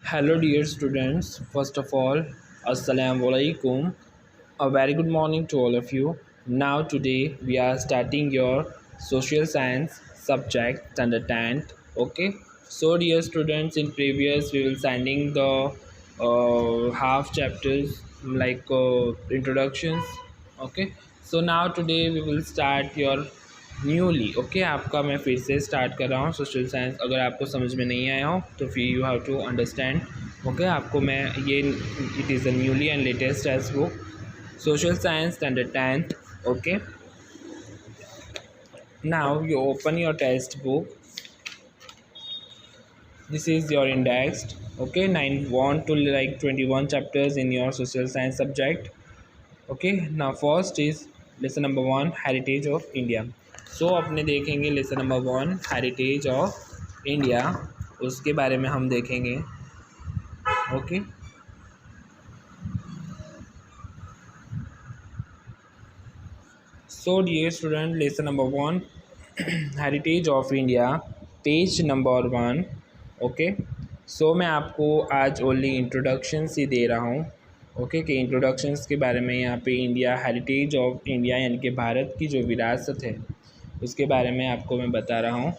Hello, dear students. First of all, Assalamu alaikum. A very good morning to all of you. Now, today we are starting your social science subject standard 10th. Okay. So, dear students, in previous we will sending the half chapters like introductions. Okay. So now today we will start your newly okay आपका मैं फिर से start कर रहा हूँ social science. अगर आपको समझ में नहीं आया हो तो फिर you have to understand. Okay आपको मैं ये it is a newly and latest textbook social science standard 10th। Okay now you open your textbook, this is your indexed। okay 9 want to like 21 chapters in your social science subject। okay now first is lesson number 1 heritage of India। So अपने देखेंगे lesson number 1 heritage of India, उसके बारे में हम देखेंगे। Okay so dear student lesson number 1 heritage of India page number 1। Okay so मैं आपको आज ओनली इंट्रोडक्शंस ही दे रहा हूँ। ओके कि इंट्रोडक्शंस के बारे में यहाँ पे इंडिया हेरिटेज ऑफ इंडिया यानी कि भारत की जो विरासत है उसके बारे में आपको मैं बता रहा हूँ।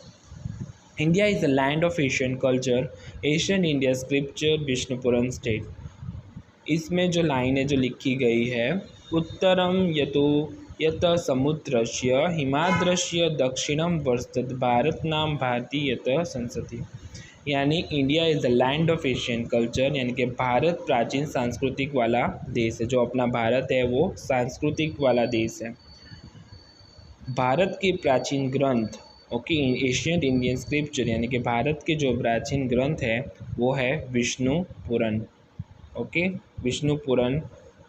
India is a land of Asian culture, Asian India scripture Vishnupuram state. इसमें जो लाइन है जो लिखी गई है, उत्तरम यतो यत समुद्रस्य हिमाद्रस्य दक्षिणम वर्षत भारत नाम भारती यत संसति। यानी India is the land of Asian culture यानी कि भारत प्राचीन सांस्कृतिक वाला देश है। जो अपना भारत है वो सांस्कृतिक वाला देश है। भारत के प्राचीन ग्रंथ ओके एशियंट इंडियन स्क्रिप्चर यानी कि भारत के जो प्राचीन ग्रंथ है वो है विष्णु पुराण। ओके विष्णु पुराण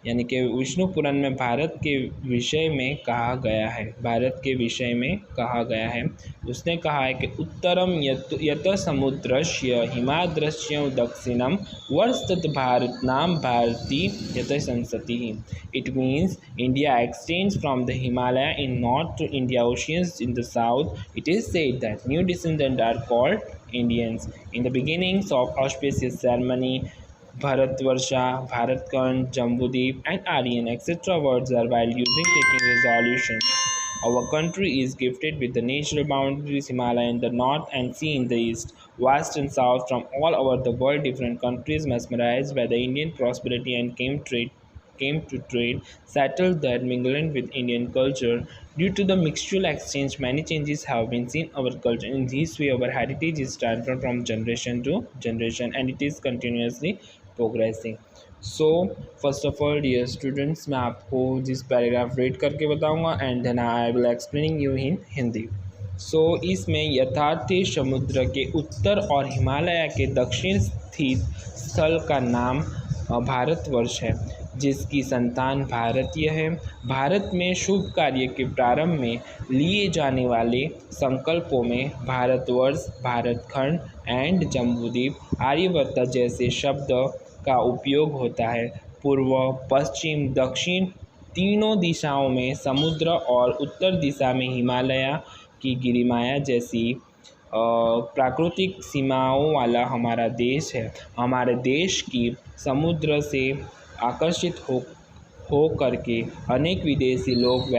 यानी कि विष्णु पुराण में भारत के विषय में कहा गया है, भारत के विषय में कहा गया है। उसने कहा है कि उत्तरम यत समुद्रस्य हिमाद्रस्य दक्षिणम वर्षत भारत नाम भारती यत संसति। It means India extends from the Himalaya in north to India oceans in the south. It is said that new descendants are called Indians. In the beginnings of auspicious ceremony, Bharatvarsha, Bharatkhand, Jambudip, and Aryan, etc. words are while using taking resolution. Our country is gifted with the natural boundaries, Himalaya in the north and sea in the east, west and south from all over the world. Different countries mesmerized by the Indian prosperity and came to trade, settled there, mingling with Indian culture. Due to the mixtural exchange, many changes have been seen in our culture. In this way, our heritage is transferred from generation to generation and it is continuously progressing. So first of all dear students, मैं आपको जिस paragraph read करके बताऊंगा and then I will explaining you in Hindi. So इसमें यथार्थ समुद्र के उत्तर और हिमालय के दक्षिण स्थित स्थल का नाम भारतवर्ष है, जिसकी संतान भारतीय है। भारत में शुभ कार्य के प्रारंभ में लिए जाने वाले संकल्पों में भारतवर्ष, भारतखंड एंड जम्बूद्वीप, आर्यवर्त जैसे शब्द का उपयोग होता है। पूर्व, पश्चिम, दक्षिण तीनों दिशाओं में समुद्र और उत्तर दिशा में हिमालय की गिरिमाया जैसी प्राकृतिक सीमाओं वाला हमारा देश है। हमारे देश की समुद्र से आकर्षित हो करके अनेक विदेशी लोग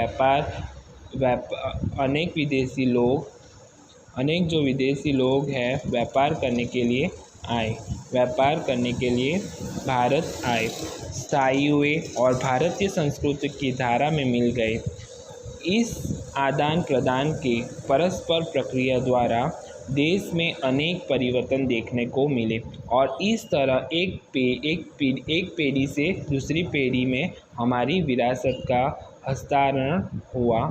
अनेक जो विदेशी लोग हैं व्यापार करने के लिए भारत आए, स्थायी हुए और भारतीय संस्कृति की धारा में मिल गए। इस आदान प्रदान के परस्पर प्रक्रिया द्वारा देश में अनेक परिवर्तन देखने को मिले और इस तरह एक पीढ़ी से दूसरी पीढ़ी में हमारी विरासत का हस्तांतरण हुआ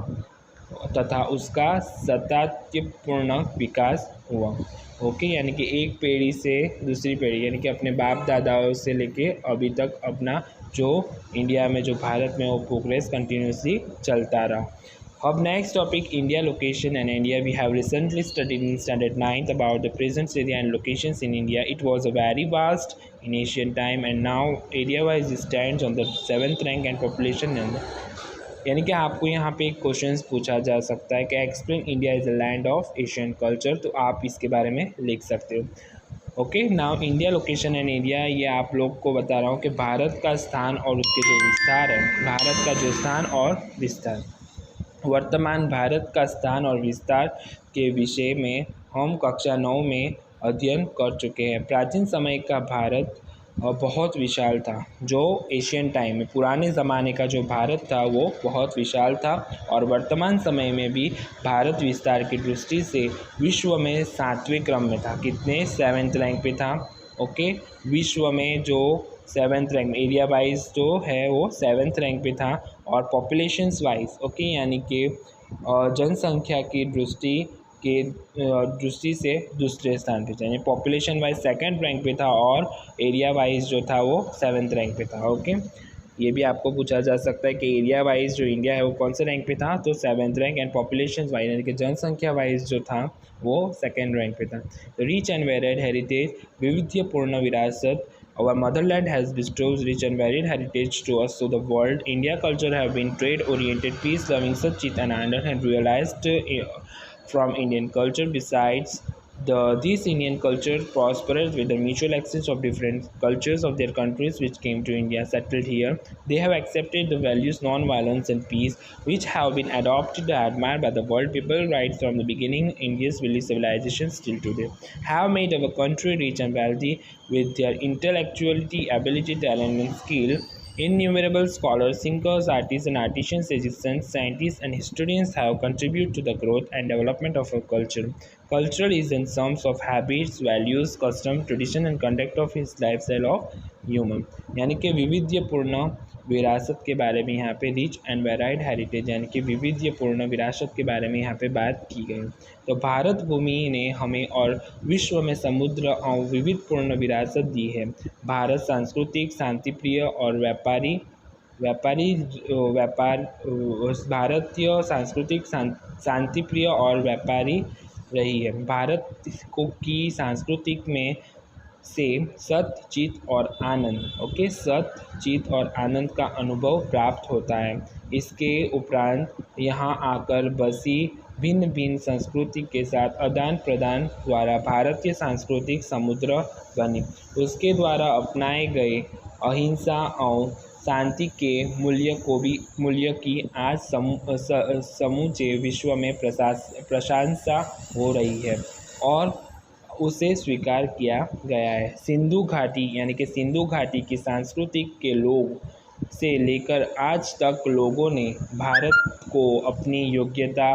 तथा उसका सातत्यपूर्ण विकास हुआ। ओके यानी कि एक पीढ़ी से दूसरी पीढ़ी यानी कि अपने बाप दादाओं से लेके अभी तक अपना जो इंडिया में जो भारत में वो प्रोग्रेस कंटिन्यूसली चलता रहा। अब next topic India location and India. We have recently studied in standard 9th about the present area and locations in India. It was a very vast in ancient time and now area wise stands on the 7th rank and population number। यानी कि आपको यहाँ पे एक question पूछा जा सकता है कि explain India is a land of Asian culture, तो आप इसके बारे में लिख सकते हो। Okay, now India location and area, ये आप लोग को बता रहा हूँ कि भारत का स्थान और उसके जो विस्तार है, भारत का जो स्थान और विस्तार। वर्तमान भारत का स्थान और विस्तार के विषय में हम कक्षा 9 में अध्ययन कर चुके हैं। प्राचीन समय का भारत बहुत विशाल था। जो एशियन टाइम में पुराने ज़माने का जो भारत था वो बहुत विशाल था, और वर्तमान समय में भी भारत विस्तार की दृष्टि से विश्व में 7वें क्रम में था। कितने? 7th रैंक पे था। ओके, विश्व में जो 7th रैंक, एरिया वाइज जो है वो 7th रैंक पे था, और पॉपुलेशंस वाइज ओके यानी कि जनसंख्या की दृष्टि से दूसरे स्थान पे था, यानी पॉपुलेशन वाइज 2nd रैंक पे था, और एरिया वाइज जो था वो 7th रैंक पे था। ओके, ये भी आपको पूछा जा सकता है कि एरिया वाइज जो इंडिया है वो कौन से रैंक पे था, तो 7th rank, and population wise यानी कि जनसंख्या वाइज जो था वो 2nd रैंक पे था। रिच एंड वेरिड हेरिटेज, विविधपूर्ण विरासत, our motherland has bestowed rich and varied heritage to us to the world. India culture have been trade oriented, peace loving, Sachit and Anand had realized from Indian culture. Besides, this Indian culture prospered with the mutual exchange of different cultures of their countries which came to India, settled here. They have accepted the values non-violence and peace, which have been adopted and admired by the world. People right from the beginning, India's village civilization still today have made our country rich and wealthy with their intellectuality, ability, talent, and skill. Innumerable scholars, thinkers, artists, and artisans, physicians, scientists, and historians have contributed to the growth and development of our culture. Culture is in terms of habits, values, custom, tradition, and conduct of his lifestyle of human. यानी कि विविधपूर्ण विरासत के बारे में यहाँ पे rich and varied heritage यानी कि विविधपूर्ण विरासत के बारे में यहाँ पे बात की गई। तो भारत भूमि ने हमें और विश्व में समुद्र और विविधपूर्ण विरासत दी है। भारत सांस्कृतिक, शांतिप्रिय और भारतीय सांस्कृतिक शांतिप्रिय और व्यापारी रही है। भारत को की सांस्कृतिक में से सत, चित और आनंद ओके सत, चित और आनंद का अनुभव प्राप्त होता है। इसके उपरांत यहाँ आकर बसी भिन्न भिन्न संस्कृति के साथ आदान प्रदान द्वारा भारतीय सांस्कृतिक समुद्र बनी। उसके द्वारा अपनाए गए अहिंसा और शांति के मूल्य की आज समूचे विश्व में प्रशंसा हो रही है और उसे स्वीकार किया गया है। सिंधु घाटी यानी कि सिंधु घाटी की संस्कृति के लोग से लेकर आज तक लोगों ने भारत को अपनी योग्यता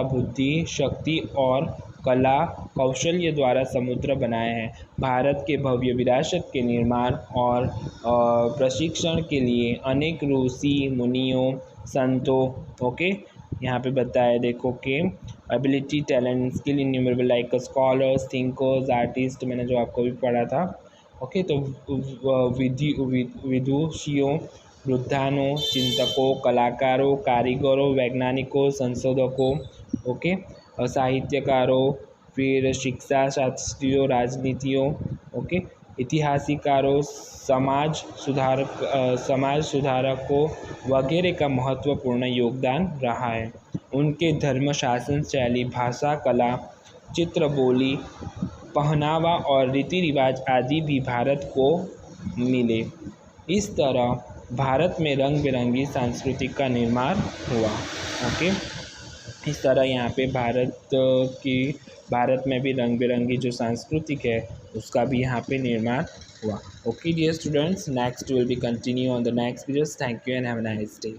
बुद्धि शक्ति और कला कौशल्य द्वारा समुद्र बनाए हैं। भारत के भव्य विरासत के निर्माण और प्रशिक्षण के लिए अनेक ऋषि मुनियों संतों यहाँ पे बताया देखो कि ability talent skill innumerable like scholars thinkers artist मैंने जो आपको भी पढ़ा था तो विदुषियों वृद्धानों चिंतकों कलाकारों कारीगरों वैज्ञानिकों संशोधकों साहित्यकारों फिर शिक्षा शास्त्रियों राजनीतियों इतिहासकारों समाज सुधारकों वगैरह का महत्वपूर्ण योगदान रहा है। उनके धर्म शासन शैली भाषा कला चित्र बोली पहनावा और रीति रिवाज आदि भी भारत को मिले। इस तरह भारत में रंग बिरंगी संस्कृति का निर्माण हुआ। इस तरह यहाँ पे भारत में भी रंग बिरंगी जो सांस्कृतिक है उसका भी यहाँ पे निर्माण हुआ। Okay dear students, next will be continue on the next videos. Thank you and have a nice day.